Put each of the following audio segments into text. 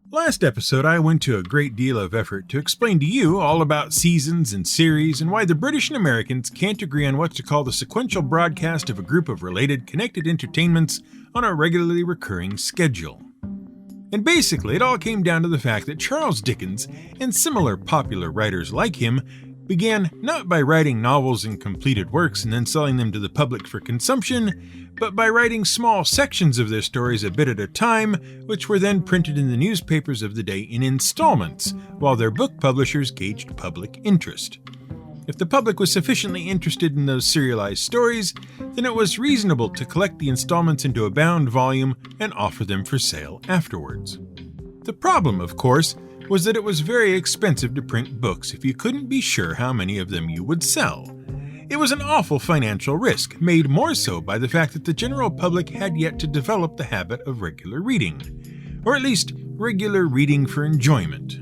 Last episode, I went to a great deal of effort to explain to you all about seasons and series and why the British and Americans can't agree on what to call the sequential broadcast of a group of related, connected entertainments on a regularly recurring schedule. And basically, it all came down to the fact that Charles Dickens and similar popular writers like him began not by writing novels and completed works and then selling them to the public for consumption, but by writing small sections of their stories a bit at a time, which were then printed in the newspapers of the day in installments, while their book publishers gauged public interest. If the public was sufficiently interested in those serialized stories, then it was reasonable to collect the installments into a bound volume and offer them for sale afterwards. The problem, of course, was that it was very expensive to print books if you couldn't be sure how many of them you would sell. It was an awful financial risk, made more so by the fact that the general public had yet to develop the habit of regular reading, or at least regular reading for enjoyment.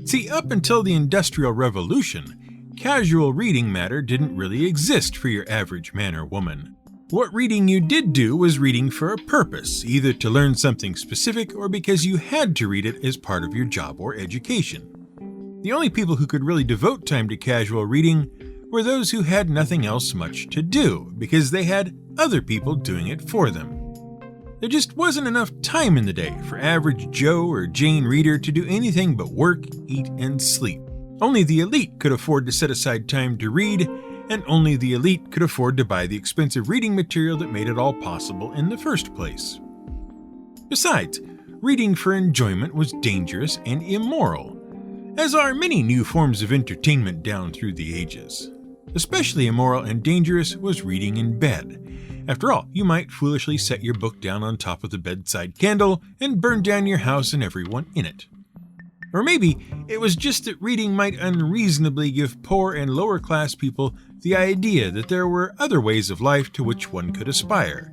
See, up until the Industrial Revolution, casual reading matter didn't really exist for your average man or woman. What reading you did do was reading for a purpose, either to learn something specific or because you had to read it as part of your job or education. The only people who could really devote time to casual reading were those who had nothing else much to do, because they had other people doing it for them. There just wasn't enough time in the day for average Joe or Jane reader to do anything but work, eat, and sleep. Only the elite could afford to set aside time to read, and only the elite could afford to buy the expensive reading material that made it all possible in the first place. Besides, reading for enjoyment was dangerous and immoral, as are many new forms of entertainment down through the ages. Especially immoral and dangerous was reading in bed. After all, you might foolishly set your book down on top of the bedside candle and burn down your house and everyone in it. Or maybe it was just that reading might unreasonably give poor and lower class people the idea that there were other ways of life to which one could aspire.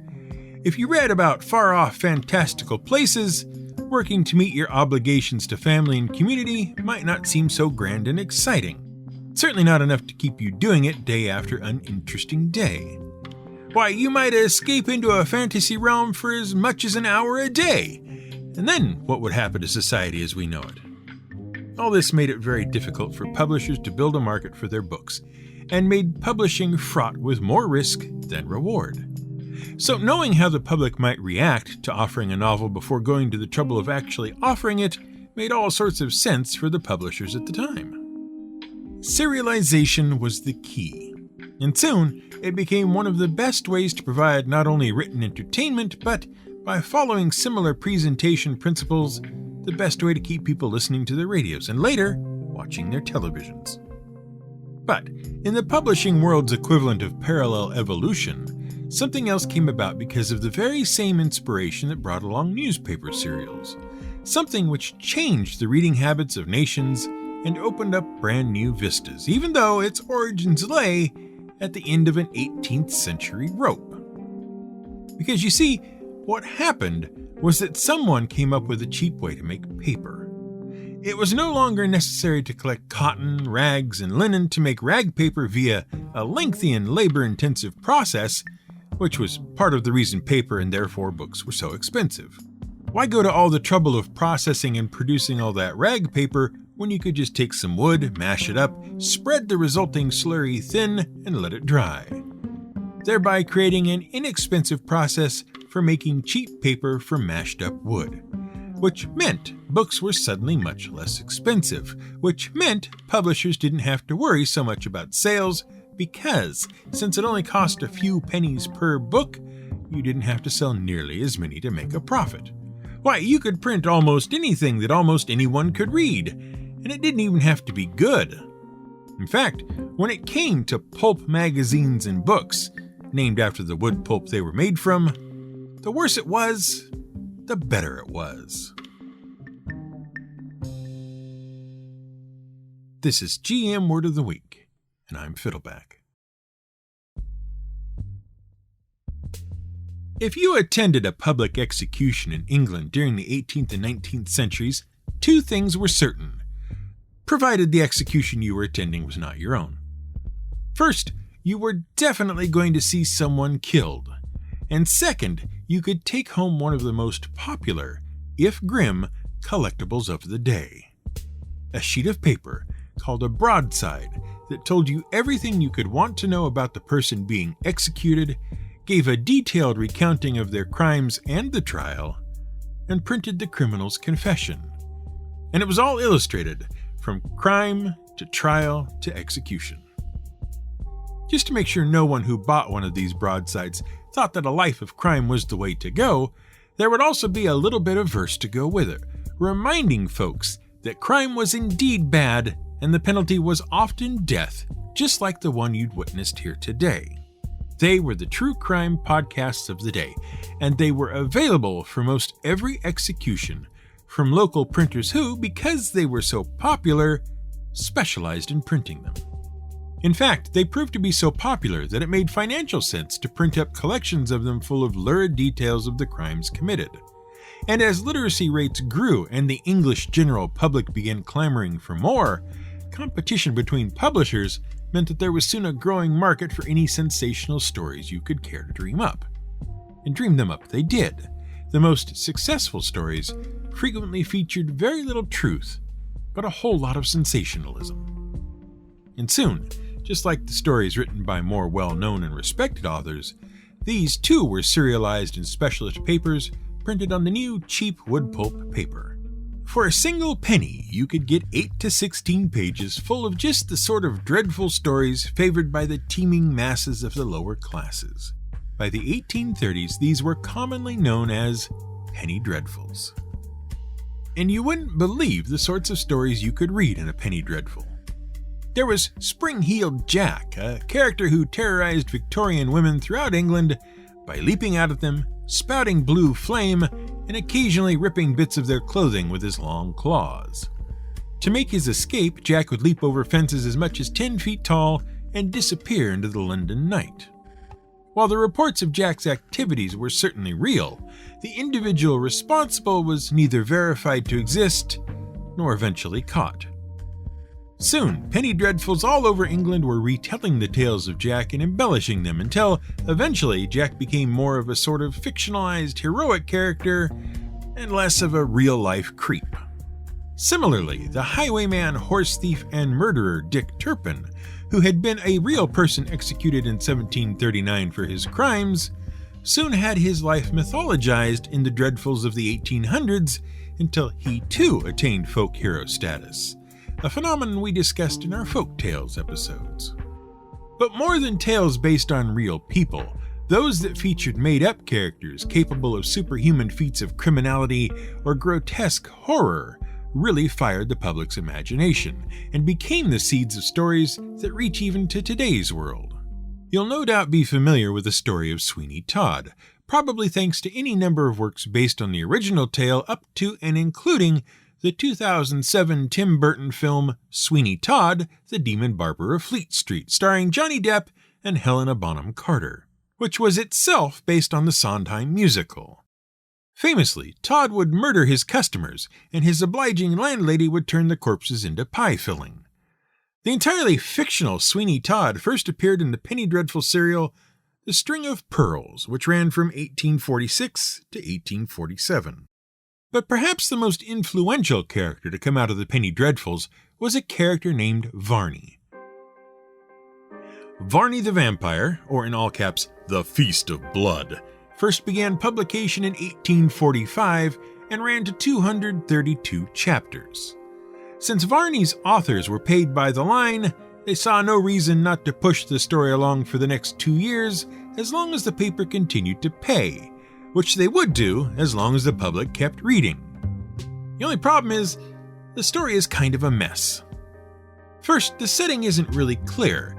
If you read about far-off fantastical places, working to meet your obligations to family and community might not seem so grand and exciting. Certainly not enough to keep you doing it day after an interesting day. Why, you might escape into a fantasy realm for as much as an hour a day, and then what would happen to society as we know it? All this made it very difficult for publishers to build a market for their books, and made publishing fraught with more risk than reward. So knowing how the public might react to offering a novel before going to the trouble of actually offering it made all sorts of sense for the publishers at the time. Serialization was the key, and soon it became one of the best ways to provide not only written entertainment, but, by following similar presentation principles, the best way to keep people listening to their radios and later watching their televisions. But in the publishing world's equivalent of parallel evolution, something else came about because of the very same inspiration that brought along newspaper serials, something which changed the reading habits of nations and opened up brand new vistas, even though its origins lay at the end of an 18th century rope. Because you see, what happened was that someone came up with a cheap way to make paper. It was no longer necessary to collect cotton, rags, and linen to make rag paper via a lengthy and labor-intensive process, which was part of the reason paper and therefore books were so expensive. Why go to all the trouble of processing and producing all that rag paper when you could just take some wood, mash it up, spread the resulting slurry thin, and let it dry, thereby creating an inexpensive process for making cheap paper from mashed up wood, which meant books were suddenly much less expensive, which meant publishers didn't have to worry so much about sales because, since it only cost a few pennies per book, you didn't have to sell nearly as many to make a profit. Why, you could print almost anything that almost anyone could read, and it didn't even have to be good. In fact, when it came to pulp magazines and books, named after the wood pulp they were made from, the worse it was, the better it was. This is GM Word of the Week, and I'm Fiddleback. If you attended a public execution in England during the 18th and 19th centuries, two things were certain, provided the execution you were attending was not your own. First, you were definitely going to see someone killed, and second, you could take home one of the most popular, if grim, collectibles of the day. A sheet of paper called a broadside that told you everything you could want to know about the person being executed, gave a detailed recounting of their crimes and the trial, and printed the criminal's confession. And it was all illustrated from crime to trial to execution. Just to make sure no one who bought one of these broadsides thought that a life of crime was the way to go, there would also be a little bit of verse to go with it, reminding folks that crime was indeed bad and the penalty was often death, just like the one you'd witnessed here today. They were the true crime podcasts of the day, and they were available for most every execution from local printers who, because they were so popular, specialized in printing them. In fact, they proved to be so popular that it made financial sense to print up collections of them full of lurid details of the crimes committed. And as literacy rates grew and the English general public began clamoring for more, competition between publishers meant that there was soon a growing market for any sensational stories you could care to dream up. And dream them up they did. The most successful stories frequently featured very little truth, but a whole lot of sensationalism. And soon, just like the stories written by more well-known and respected authors, these too were serialized in specialist papers printed on the new cheap wood pulp paper. For a single penny, you could get 8 to 16 pages full of just the sort of dreadful stories favored by the teeming masses of the lower classes. By the 1830s, these were commonly known as penny dreadfuls. And you wouldn't believe the sorts of stories you could read in a penny dreadful. There was Spring-Heeled Jack, a character who terrorized Victorian women throughout England by leaping out at them, spouting blue flame, and occasionally ripping bits of their clothing with his long claws. To make his escape, Jack would leap over fences as much as 10 feet tall and disappear into the London night. While the reports of Jack's activities were certainly real, the individual responsible was neither verified to exist nor eventually caught. Soon, penny dreadfuls all over England were retelling the tales of Jack and embellishing them until, eventually, Jack became more of a sort of fictionalized heroic character and less of a real-life creep. Similarly, the highwayman, horse thief, and murderer Dick Turpin, who had been a real person executed in 1739 for his crimes, soon had his life mythologized in the dreadfuls of the 1800s until he too attained folk hero status, a phenomenon we discussed in our folk tales episodes. But more than tales based on real people, those that featured made-up characters capable of superhuman feats of criminality or grotesque horror really fired the public's imagination and became the seeds of stories that reach even to today's world. You'll no doubt be familiar with the story of Sweeney Todd, probably thanks to any number of works based on the original tale up to and including the 2007 Tim Burton film Sweeney Todd, the Demon Barber of Fleet Street, starring Johnny Depp and Helena Bonham Carter, which was itself based on the Sondheim musical. Famously, Todd would murder his customers, and his obliging landlady would turn the corpses into pie filling. The entirely fictional Sweeney Todd first appeared in the penny dreadful serial The String of Pearls, which ran from 1846 to 1847. But perhaps the most influential character to come out of the penny dreadfuls was a character named Varney. Varney the Vampire, or in all caps, The Feast of Blood, first began publication in 1845 and ran to 232 chapters. Since Varney's authors were paid by the line, they saw no reason not to push the story along for the next 2 years as long as the paper continued to pay, which they would do as long as the public kept reading. The only problem is, the story is kind of a mess. First, the setting isn't really clear.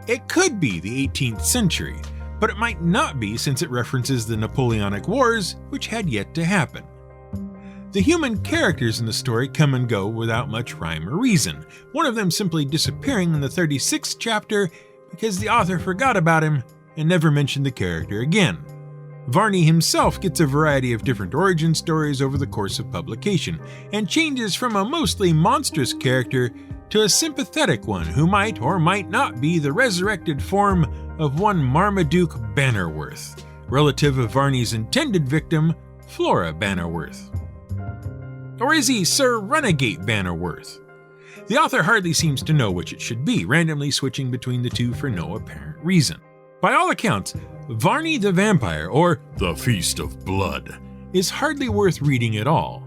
It could be the 18th century, but it might not be since it references the Napoleonic Wars, which had yet to happen. The human characters in the story come and go without much rhyme or reason, one of them simply disappearing in the 36th chapter because the author forgot about him and never mentioned the character again. Varney himself gets a variety of different origin stories over the course of publication, and changes from a mostly monstrous character to a sympathetic one who might or might not be the resurrected form of one Marmaduke Bannerworth, relative of Varney's intended victim, Flora Bannerworth. Or is he Sir Runagate Bannerworth? The author hardly seems to know which it should be, randomly switching between the two for no apparent reason. By all accounts, Varney the Vampire, or The Feast of Blood, is hardly worth reading at all.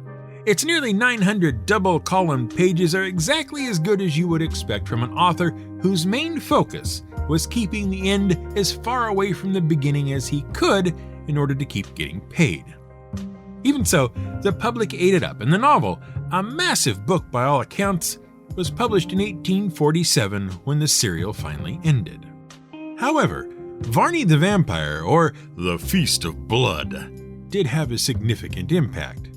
Its nearly 900 double-columned pages are exactly as good as you would expect from an author whose main focus was keeping the end as far away from the beginning as he could in order to keep getting paid. Even so, the public ate it up, and the novel, a massive book by all accounts, was published in 1847 when the serial finally ended. However, Varney the Vampire, or The Feast of Blood, did have a significant impact.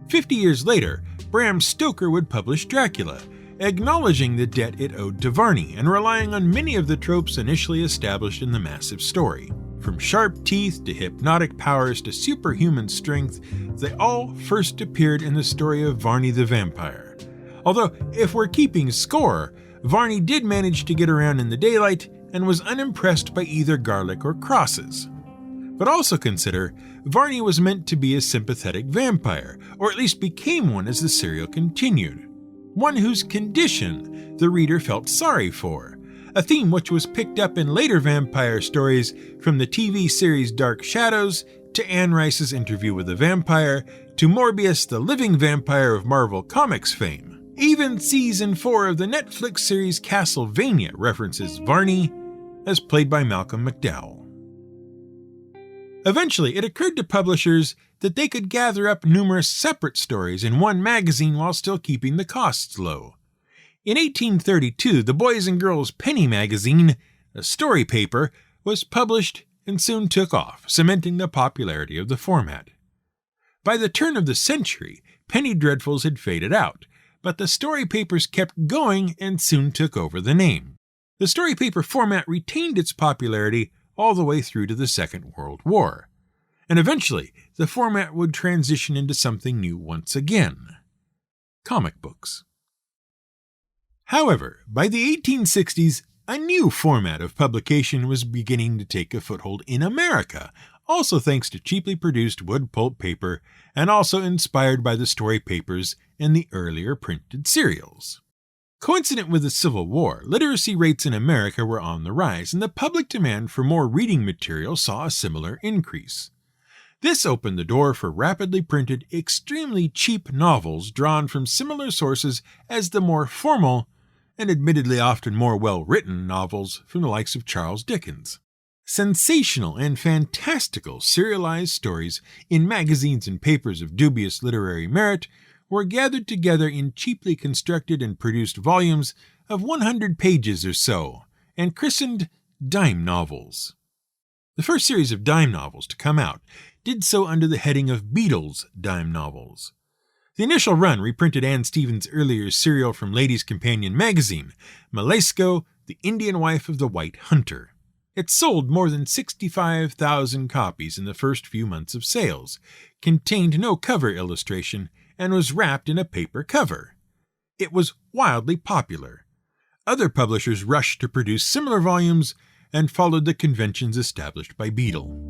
50 years later, Bram Stoker would publish Dracula, acknowledging the debt it owed to Varney and relying on many of the tropes initially established in the massive story. From sharp teeth to hypnotic powers to superhuman strength, they all first appeared in the story of Varney the Vampire. Although, if we're keeping score, Varney did manage to get around in the daylight and was unimpressed by either garlic or crosses. But also consider, Varney was meant to be a sympathetic vampire, or at least became one as the serial continued. One whose condition the reader felt sorry for, a theme which was picked up in later vampire stories, from the TV series Dark Shadows, to Anne Rice's Interview with a Vampire, to Morbius the Living Vampire of Marvel Comics fame. Even Season 4 of the Netflix series Castlevania references Varney, as played by Malcolm McDowell. Eventually, it occurred to publishers that they could gather up numerous separate stories in one magazine while still keeping the costs low. In 1832, the Boys and Girls Penny magazine, a story paper, was published and soon took off, cementing the popularity of the format. By the turn of the century, penny dreadfuls had faded out, but the story papers kept going and soon took over the name. The story paper format retained its popularity all the way through to the Second World War, and eventually the format would transition into something new once again: comic books. However, by the 1860s, a new format of publication was beginning to take a foothold in America, also thanks to cheaply produced wood pulp paper and also inspired by the story papers and the earlier printed serials. Coincident with the Civil War, literacy rates in America were on the rise, and the public demand for more reading material saw a similar increase. This opened the door for rapidly printed, extremely cheap novels drawn from similar sources as the more formal, and admittedly often more well-written, novels from the likes of Charles Dickens. Sensational and fantastical serialized stories in magazines and papers of dubious literary merit were gathered together in cheaply constructed and produced volumes of 100 pages or so, and christened dime novels. The first series of dime novels to come out did so under the heading of Beadle's Dime Novels. The initial run reprinted Anne Stevens' earlier serial from Ladies' Companion magazine, Malesko, the Indian Wife of the White Hunter. It sold more than 65,000 copies in the first few months of sales, contained no cover illustration, and was wrapped in a paper cover. It was wildly popular. Other publishers rushed to produce similar volumes and followed the conventions established by Beadle.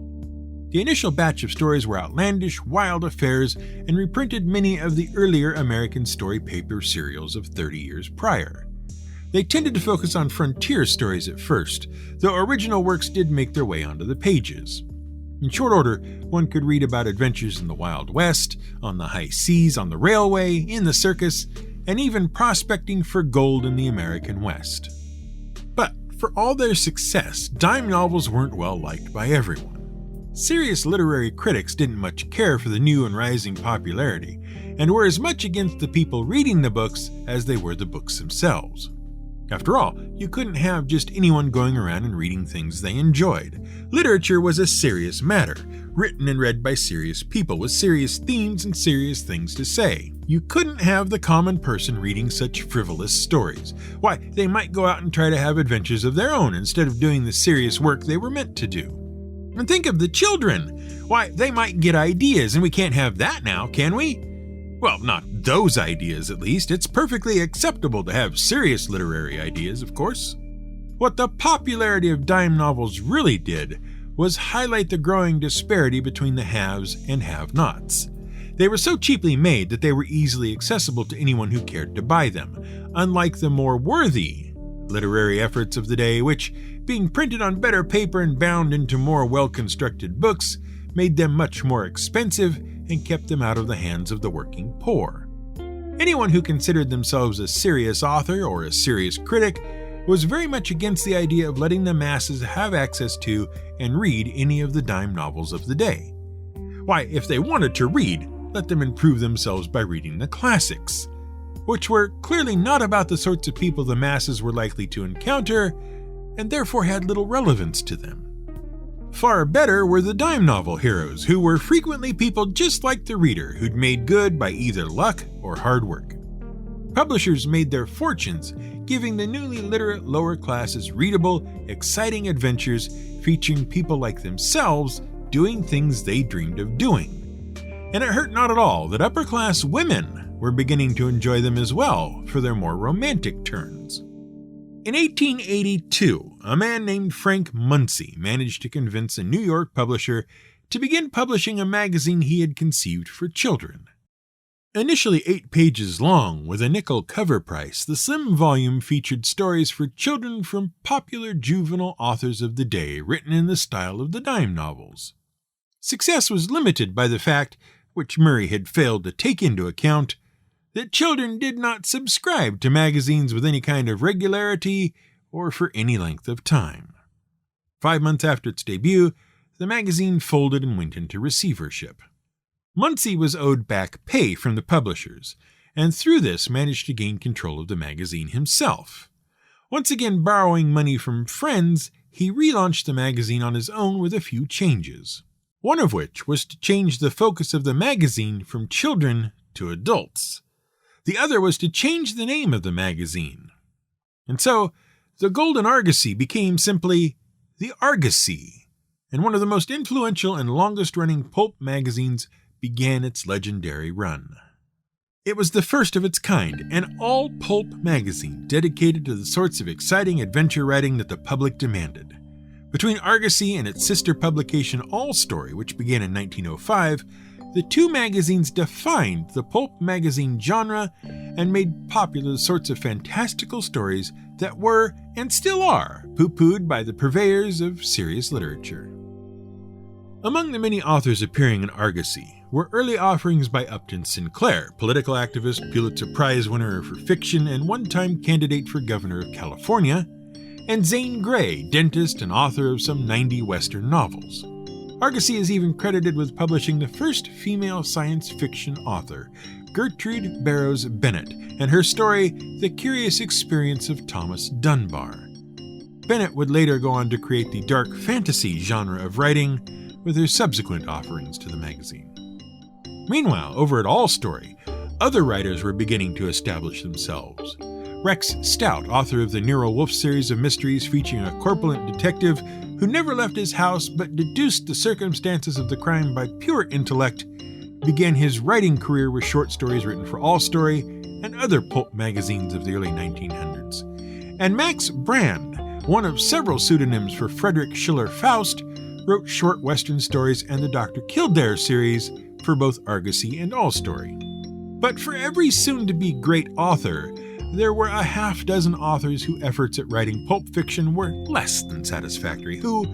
The initial batch of stories were outlandish, wild affairs and reprinted many of the earlier American story paper serials of 30 years prior. They tended to focus on frontier stories at first, though original works did make their way onto the pages. In short order, one could read about adventures in the Wild West, on the high seas, on the railway, in the circus, and even prospecting for gold in the American West. But for all their success, dime novels weren't well liked by everyone. Serious literary critics didn't much care for the new and rising popularity, and were as much against the people reading the books as they were the books themselves. After all, you couldn't have just anyone going around and reading things they enjoyed. Literature was a serious matter, written and read by serious people with serious themes and serious things to say. You couldn't have the common person reading such frivolous stories. Why, they might go out and try to have adventures of their own instead of doing the serious work they were meant to do. And think of the children. Why, they might get ideas, and we can't have that now, can we? Well, not those ideas at least. It's perfectly acceptable to have serious literary ideas, of course. What the popularity of dime novels really did was highlight the growing disparity between the haves and have-nots. They were so cheaply made that they were easily accessible to anyone who cared to buy them, unlike the more worthy literary efforts of the day, which, being printed on better paper and bound into more well-constructed books, made them much more expensive and kept them out of the hands of the working poor. Anyone who considered themselves a serious author or a serious critic was very much against the idea of letting the masses have access to and read any of the dime novels of the day. Why, if they wanted to read, let them improve themselves by reading the classics, which were clearly not about the sorts of people the masses were likely to encounter, and therefore had little relevance to them. Far better were the dime novel heroes, who were frequently people just like the reader who'd made good by either luck or hard work. Publishers made their fortunes giving the newly literate lower classes readable, exciting adventures featuring people like themselves doing things they dreamed of doing. And it hurt not at all that upper-class women were beginning to enjoy them as well for their more romantic turns. In 1882, a man named Frank Munsey managed to convince a New York publisher to begin publishing a magazine he had conceived for children. Initially 8 pages long with a nickel cover price, the slim volume featured stories for children from popular juvenile authors of the day written in the style of the dime novels. Success was limited by the fact, which Murray had failed to take into account, that children did not subscribe to magazines with any kind of regularity or for any length of time. 5 months after its debut, the magazine folded and went into receivership. Munsey was owed back pay from the publishers, and through this managed to gain control of the magazine himself. Once again borrowing money from friends, he relaunched the magazine on his own with a few changes. One of which was to change the focus of the magazine from children to adults. The other was to change the name of the magazine. And so, the Golden Argosy became simply the Argosy, and one of the most influential and longest-running pulp magazines began its legendary run. It was the first of its kind, an all-pulp magazine dedicated to the sorts of exciting adventure writing that the public demanded. Between Argosy and its sister publication All Story, which began in 1905, the two magazines defined the pulp magazine genre and made popular the sorts of fantastical stories that were, and still are, pooh-poohed by the purveyors of serious literature. Among the many authors appearing in Argosy were early offerings by Upton Sinclair, political activist, Pulitzer Prize winner for fiction, and one-time candidate for governor of California, and Zane Grey, dentist and author of some 90 Western novels. Argosy is even credited with publishing the first female science fiction author, Gertrude Barrows Bennett, and her story, The Curious Experience of Thomas Dunbar. Bennett would later go on to create the dark fantasy genre of writing with her subsequent offerings to the magazine. Meanwhile, over at All Story, other writers were beginning to establish themselves. Rex Stout, author of the Nero Wolfe series of mysteries featuring a corpulent detective who never left his house but deduced the circumstances of the crime by pure intellect, began his writing career with short stories written for All Story and other pulp magazines of the early 1900s. And Max Brand, one of several pseudonyms for Frederick Schiller Faust, wrote short Western stories and the Dr. Kildare series for both Argosy and All Story. But for every soon-to-be great author, there were a half-dozen authors whose efforts at writing pulp fiction were less than satisfactory, who,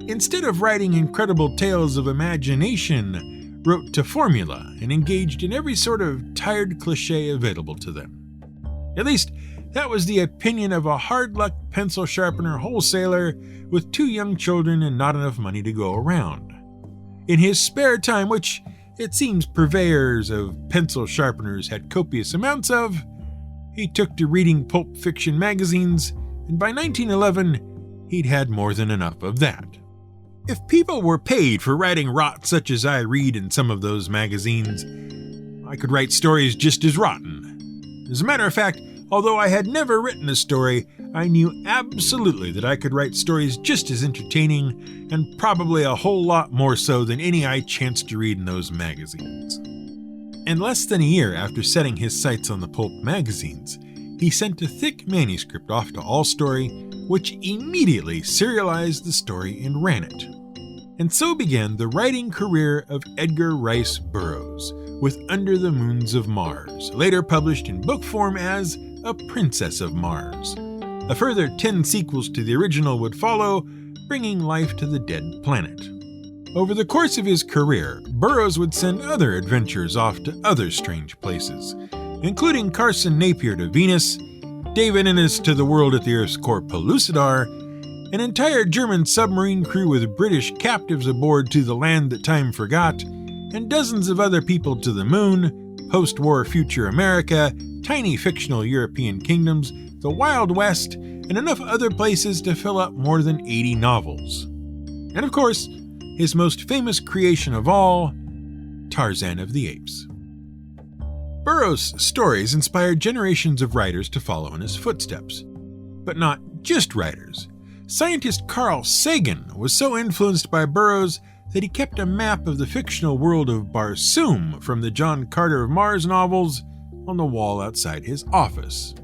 instead of writing incredible tales of imagination, wrote to formula and engaged in every sort of tired cliché available to them. At least, that was the opinion of a hard-luck pencil sharpener wholesaler with 2 young children and not enough money to go around. In his spare time, which it seems purveyors of pencil sharpeners had copious amounts of, he took to reading pulp fiction magazines, and by 1911, he'd had more than enough of that. If people were paid for writing rot such as I read in some of those magazines, I could write stories just as rotten. As a matter of fact, although I had never written a story, I knew absolutely that I could write stories just as entertaining, and probably a whole lot more so than any I chanced to read in those magazines. And less than a year after setting his sights on the pulp magazines, he sent a thick manuscript off to All Story, which immediately serialized the story and ran it. And so began the writing career of Edgar Rice Burroughs, with Under the Moons of Mars, later published in book form as A Princess of Mars. A further 10 sequels to the original would follow, bringing life to the dead planet. Over the course of his career, Burroughs would send other adventurers off to other strange places, including Carson Napier to Venus, David Innes to the world at the Earth's core Pellucidar, an entire German submarine crew with British captives aboard to the land that time forgot, and dozens of other people to the moon, post-war future America, tiny fictional European kingdoms, the Wild West, and enough other places to fill up more than 80 novels. And of course, his most famous creation of all, Tarzan of the Apes. Burroughs' stories inspired generations of writers to follow in his footsteps. But not just writers. Scientist Carl Sagan was so influenced by Burroughs that he kept a map of the fictional world of Barsoom from the John Carter of Mars novels on the wall outside his office.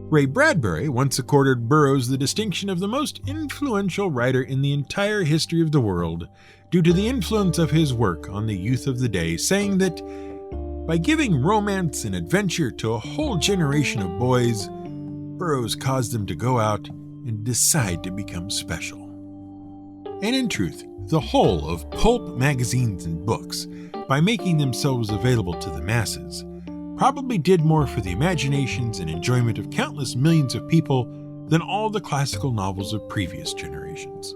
Ray Bradbury once accorded Burroughs the distinction of the most influential writer in the entire history of the world due to the influence of his work on the youth of the day, saying that by giving romance and adventure to a whole generation of boys, Burroughs caused them to go out and decide to become special. And in truth, the whole of pulp magazines and books, by making themselves available to the masses, probably did more for the imaginations and enjoyment of countless millions of people than all the classical novels of previous generations.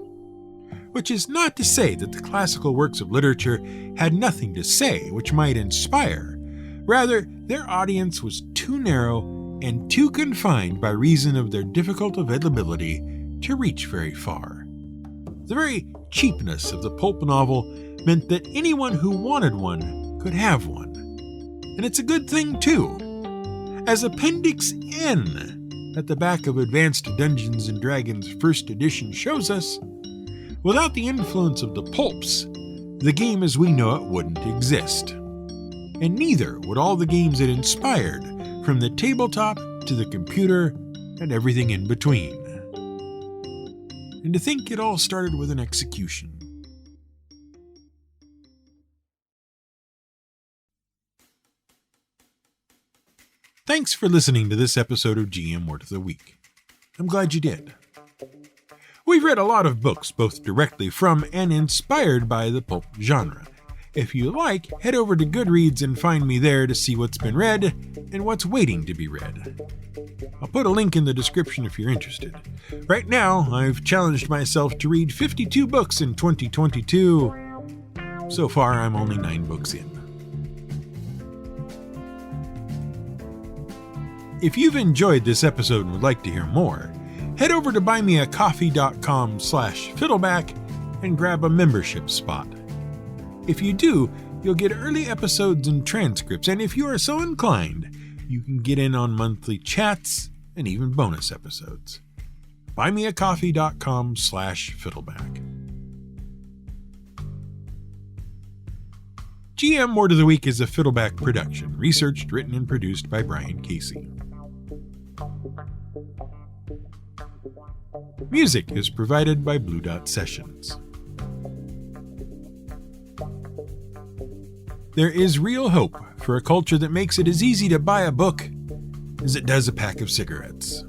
Which is not to say that the classical works of literature had nothing to say which might inspire. Rather, their audience was too narrow and too confined by reason of their difficult availability to reach very far. The very cheapness of the pulp novel meant that anyone who wanted one could have one. And it's a good thing, too. As Appendix N at the back of Advanced Dungeons & Dragons First Edition shows us, without the influence of the pulps, the game as we know it wouldn't exist. And neither would all the games it inspired, from the tabletop to the computer and everything in between. And to think it all started with an execution. Thanks for listening to this episode of GM Word of the Week. I'm glad you did. We've read a lot of books, both directly from and inspired by the pulp genre. If you like, head over to Goodreads and find me there to see what's been read and what's waiting to be read. I'll put a link in the description if you're interested. Right now, I've challenged myself to read 52 books in 2022. So far, I'm only 9 books in. If you've enjoyed this episode and would like to hear more, head over to buymeacoffee.com/fiddleback and grab a membership spot. If you do, you'll get early episodes and transcripts, and if you are so inclined, you can get in on monthly chats and even bonus episodes. buymeacoffee.com/fiddleback. GM Word of the Week is a Fiddleback production, researched, written, and produced by Brian Casey. Music is provided by Blue Dot Sessions. There is real hope for a culture that makes it as easy to buy a book as it does a pack of cigarettes.